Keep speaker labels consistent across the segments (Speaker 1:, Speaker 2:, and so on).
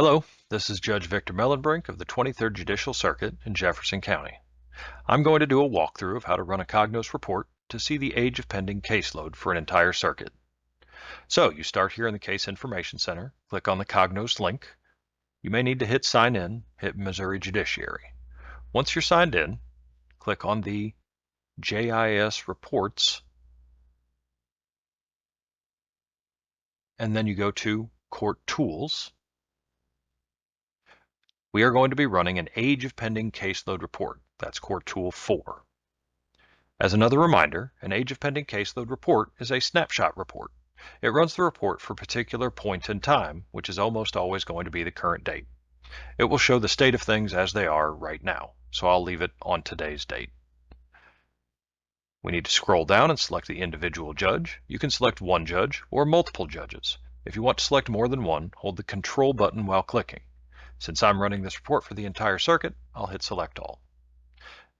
Speaker 1: Hello, this is Judge Victor Mellenbrink of the 23rd Judicial Circuit in Jefferson County. I'm going to do a walkthrough of how to run a COGNOS report to see the age of pending caseload for an entire circuit. So you start here in the Case Information Center, click on the COGNOS link. You may need to hit Sign In, hit Missouri Judiciary. Once you're signed in, click on the JIS Reports, and then you go to Court Tools. We are going to be running an Age of Pending Caseload report. That's Court Tool 4. As another reminder, an Age of Pending Caseload report is a snapshot report. It runs the report for a particular point in time, which is almost always going to be the current date. It will show the state of things as they are right now, so I'll leave it on today's date. We need to scroll down and select the individual judge. You can select one judge or multiple judges. If you want to select more than one, hold the Control button while clicking. Since I'm running this report for the entire circuit, I'll hit Select All.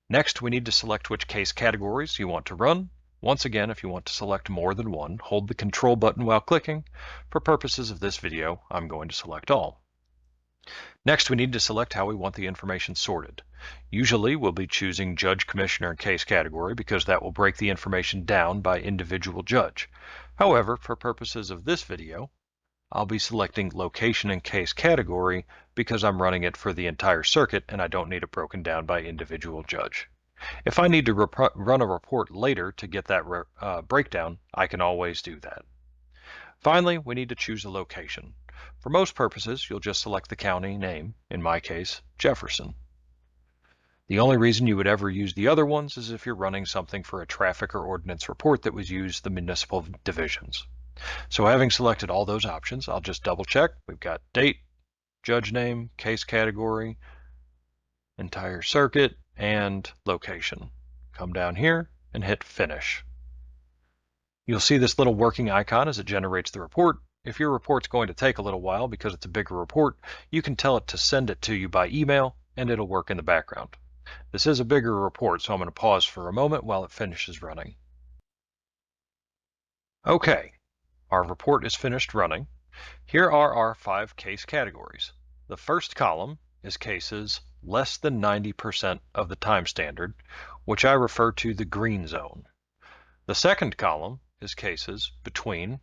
Speaker 1: Next, we need to select which case categories you want to run. Once again, if you want to select more than one, hold the Control button while clicking. For purposes of this video, I'm going to select all. Next, we need to select how we want the information sorted. Usually, we'll be choosing Judge, Commissioner, and Case category because that will break the information down by individual judge. However, for purposes of this video, I'll be selecting Location and Case category because I'm running it for the entire circuit and I don't need it broken down by individual judge. If I need to run a report later to get that breakdown, I can always do that. Finally, we need to choose a location. For most purposes, you'll just select the county name, in my case, Jefferson. The only reason you would ever use the other ones is if you're running something for a traffic or ordinance report that was used the municipal divisions. So having selected all those options, I'll just double check. We've got date, judge name, case category, entire circuit, and location. Come down here and hit Finish. You'll see this little working icon as it generates the report. If your report's going to take a little while because it's a bigger report, you can tell it to send it to you by email and it'll work in the background. This is a bigger report, so I'm going to pause for a moment while it finishes running. Okay. Our report is finished running. Here are our 5 case categories. The first column is cases less than 90% of the time standard, which I refer to the green zone. The second column is cases between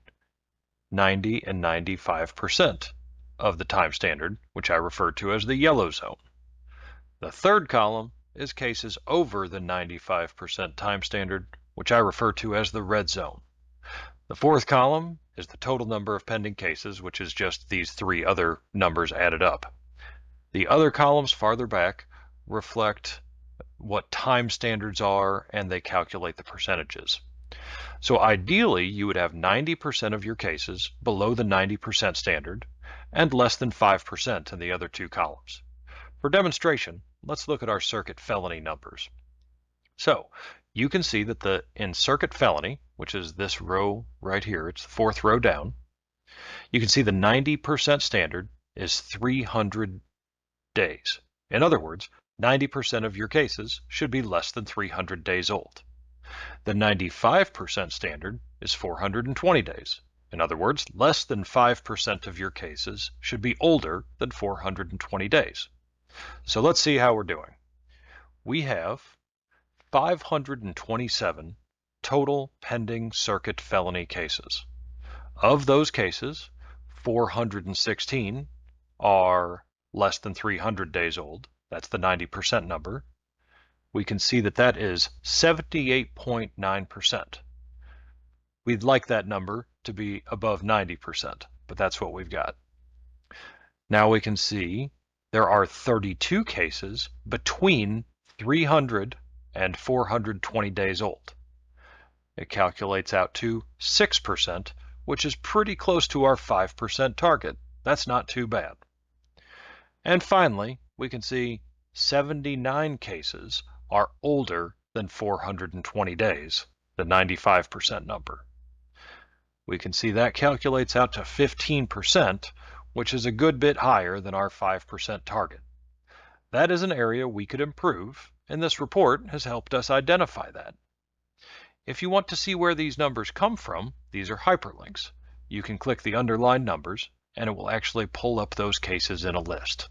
Speaker 1: 90 and 95% of the time standard, which I refer to as the yellow zone. The third column is cases over the 95% time standard, which I refer to as the red zone. The fourth column is the total number of pending cases, which is just these 3 other numbers added up. The other columns farther back reflect what time standards are, and they calculate the percentages. So ideally, you would have 90% of your cases below the 90% standard and less than 5% in the other 2 columns. For demonstration, let's look at our circuit felony numbers. So you can see that in circuit felony, which is this row right here, it's the 4th row down, you can see the 90% standard is 300 days. In other words, 90% of your cases should be less than 300 days old. The 95% standard is 420 days. In other words, less than 5% of your cases should be older than 420 days. So let's see how we're doing. We have 527 total pending circuit felony cases. Of those cases, 416 are less than 300 days old. That's the 90% number. We can see that that is 78.9%. We'd like that number to be above 90%, but that's what we've got. Now we can see there are 32 cases between 300 and 420 days old. It calculates out to 6%, which is pretty close to our 5% target. That's not too bad. And finally, we can see 79 cases are older than 420 days, the 95% number. We can see that calculates out to 15%, which is a good bit higher than our 5% target. That is an area we could improve, and this report has helped us identify that. If you want to see where these numbers come from, these are hyperlinks. You can click the underlined numbers and it will actually pull up those cases in a list.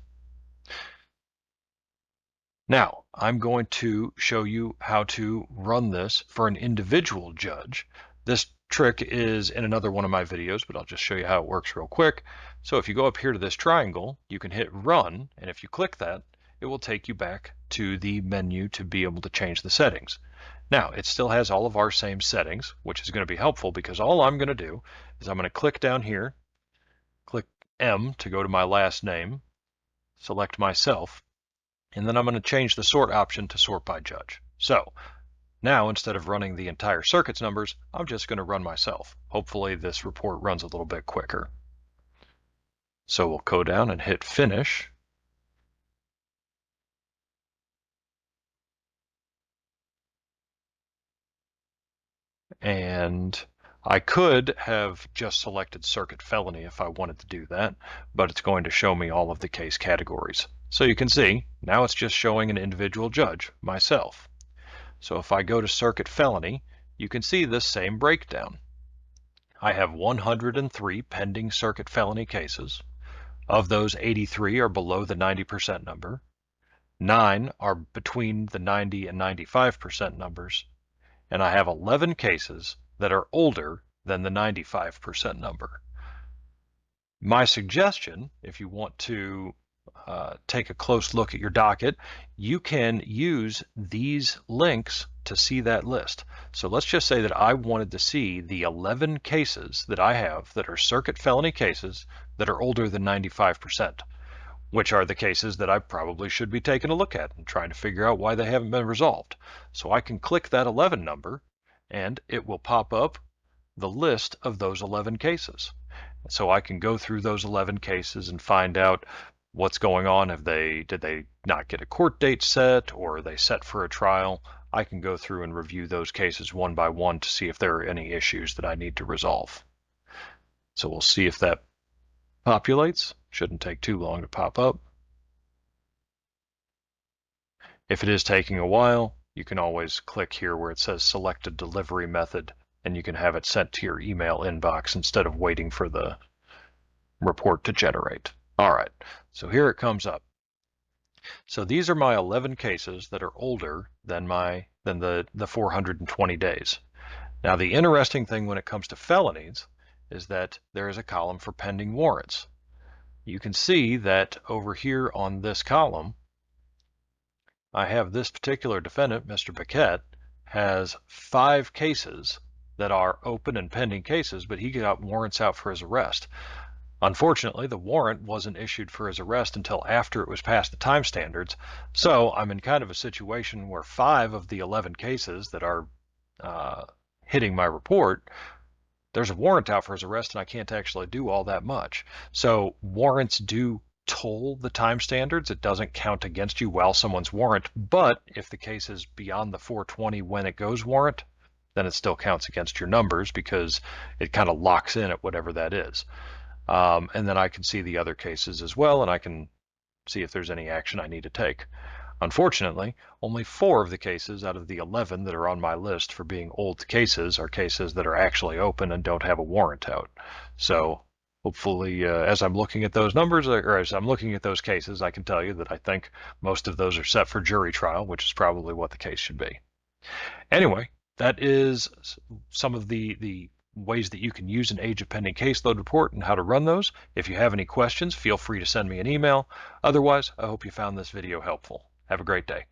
Speaker 1: Now, I'm going to show you how to run this for an individual judge. This trick is in another one of my videos, but I'll just show you how it works real quick. So if you go up here to this triangle, you can hit run, and if you click that, it will take you back to the menu to be able to change the settings. Now, it still has all of our same settings, which is going to be helpful because all I'm going to do is I'm going to click down here, click M to go to my last name, select myself, and then I'm going to change the sort option to sort by judge. So now instead of running the entire circuit's numbers, I'm just going to run myself. Hopefully this report runs a little bit quicker. So we'll go down and hit finish. And I could have just selected circuit felony if I wanted to do that, but it's going to show me all of the case categories. So you can see, now it's just showing an individual judge, myself. So if I go to circuit felony, you can see this same breakdown. I have 103 pending circuit felony cases. Of those, 83 are below the 90% number. 9 are between the 90 and 95% numbers. And I have 11 cases that are older than the 95% number. My suggestion, if you want to take a close look at your docket, you can use these links to see that list. So let's just say that I wanted to see the 11 cases that I have that are circuit felony cases that are older than 95%, which are the cases that I probably should be taking a look at and trying to figure out why they haven't been resolved. So I can click that 11 number and it will pop up the list of those 11 cases. So I can go through those 11 cases and find out what's going on. Did they not get a court date set, or are they set for a trial? I can go through and review those cases one by one to see if there are any issues that I need to resolve. So we'll see if that populates. Shouldn't take too long to pop up. If it is taking a while, you can always click here where it says select a delivery method, and you can have it sent to your email inbox instead of waiting for the report to generate. All right, so here it comes up. So these are my 11 cases that are older than the 420 days. Now the interesting thing when it comes to felonies is that there is a column for pending warrants. You can see that over here on this column, I have this particular defendant, Mr. Paquette, has 5 cases that are open and pending cases, but he got warrants out for his arrest. Unfortunately, the warrant wasn't issued for his arrest until after it was past the time standards. So I'm in kind of a situation where 5 of the 11 cases that are hitting my report, there's a warrant out for his arrest and I can't actually do all that much. So warrants do toll the time standards. It doesn't count against you while someone's warrant, but if the case is beyond the 420 when it goes warrant, then it still counts against your numbers because it kind of locks in at whatever that is. And then I can see the other cases as well, and I can see if there's any action I need to take. Unfortunately, only 4 of the cases out of the 11 that are on my list for being old cases are cases that are actually open and don't have a warrant out. So hopefully, as I'm looking at those numbers, or as I'm looking at those cases, I can tell you that I think most of those are set for jury trial, which is probably what the case should be. Anyway, that is some of the ways that you can use an age of pending caseload report and how to run those. If you have any questions, feel free to send me an email. Otherwise, I hope you found this video helpful. Have a great day.